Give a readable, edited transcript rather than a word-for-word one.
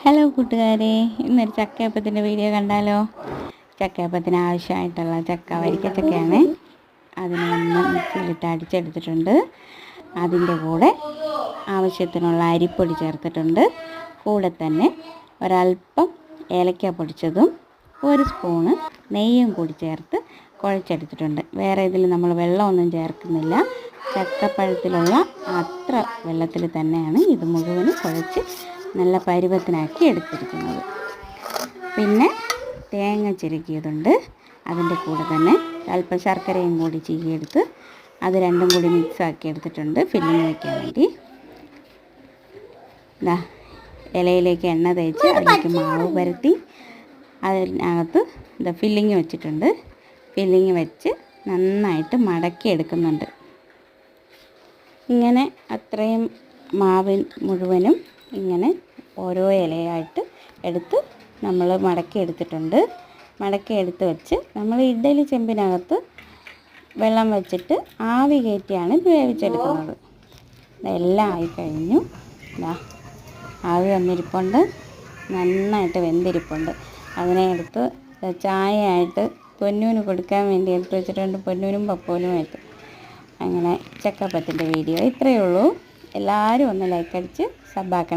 Hello കൂട്ടുകാരെ, ഇന്നൊരു ചക്കയപ്പത്തിൻ്റെ video കണ്ടാലോ? ചക്കയപ്പത്തിന് ആവശ്യമായിട്ടുള്ള ചക്ക വരിക്കച്ചക്കയാണ്. അതിനൊന്ന് മിക്സിയിലിട്ട് അടിച്ചെടുത്തിട്ടുണ്ട്. അതിൻ്റെ കൂടെ ആവശ്യത്തിനുള്ള അരിപ്പൊടി ചേർത്തിട്ടുണ്ട്. കൂടെ തന്നെ ഒരല്പം ഏലക്ക പൊടിച്ചതും 1 സ്പൂണ് നെയ്യും കൂടി ചേർത്ത് കുഴച്ചെടുത്തിട്ടുണ്ട്. വേറെ ഇതിൽ നമ്മൾ വെള്ളമൊന്നും ചേർക്കുന്നില്ല. ചക്കപ്പഴത്തിലുള്ള അത്ര വെള്ളത്തിൽ തന്നെയാണ് ഇത് മുഴുവനും കുഴച്ച് നല്ല പരുവത്തിനാക്കി എടുത്തിരിക്കുന്നത്. പിന്നെ തേങ്ങ ചിരകിയതുണ്ട്. അതിൻ്റെ കൂടെ തന്നെ അല്പം ശർക്കരയും കൂടി ചീകിയെടുത്ത് അത് രണ്ടും കൂടി മിക്സാക്കി എടുത്തിട്ടുണ്ട് ഫില്ലിങ് വയ്ക്കാൻ വേണ്ടി. ഇലയിലേക്ക് എണ്ണ തേച്ച് അതിലേക്ക് മാവ് പരത്തി അതിനകത്ത് ഫില്ലിങ് വെച്ചിട്ടുണ്ട്. ഫില്ലിങ് വെച്ച് നന്നായിട്ട് മടക്കി എടുക്കുന്നുണ്ട്. ഇങ്ങനെ അത്രയും മാവിൻ മുഴുവനും ഇങ്ങനെ ഓരോ ഇലയായിട്ട് എടുത്ത് നമ്മൾ മടക്കി എടുത്തിട്ടുണ്ട്. മടക്കി എടുത്ത് വെച്ച് നമ്മൾ ഇഡ്ഡലി ചെമ്പിനകത്ത് വെള്ളം വെച്ചിട്ട് ആവി കയറ്റിയാണ് ഇത് വേവിച്ചെടുക്കുന്നത്. ഇതെല്ലാം ആയിക്കഴിഞ്ഞു. ആവി വന്നിരിപ്പുണ്ട്, നന്നായിട്ട് വെന്തിരിപ്പുണ്ട്. അതിനെ എടുത്ത് ചായയായിട്ട് പൊന്നൂന് കൊടുക്കാൻ വേണ്ടി എടുത്ത് വെച്ചിട്ടുണ്ട്. പൊന്നൂനും പപ്പോനുമായിട്ട്. അങ്ങനെ ചക്കപ്പത്തിൻ്റെ വീഡിയോ ഇത്രയേ ഉള്ളൂ. എല്ലാവരും ഒന്ന് ലൈക്ക് അടിച്ച് സബ്ബാക്കണം.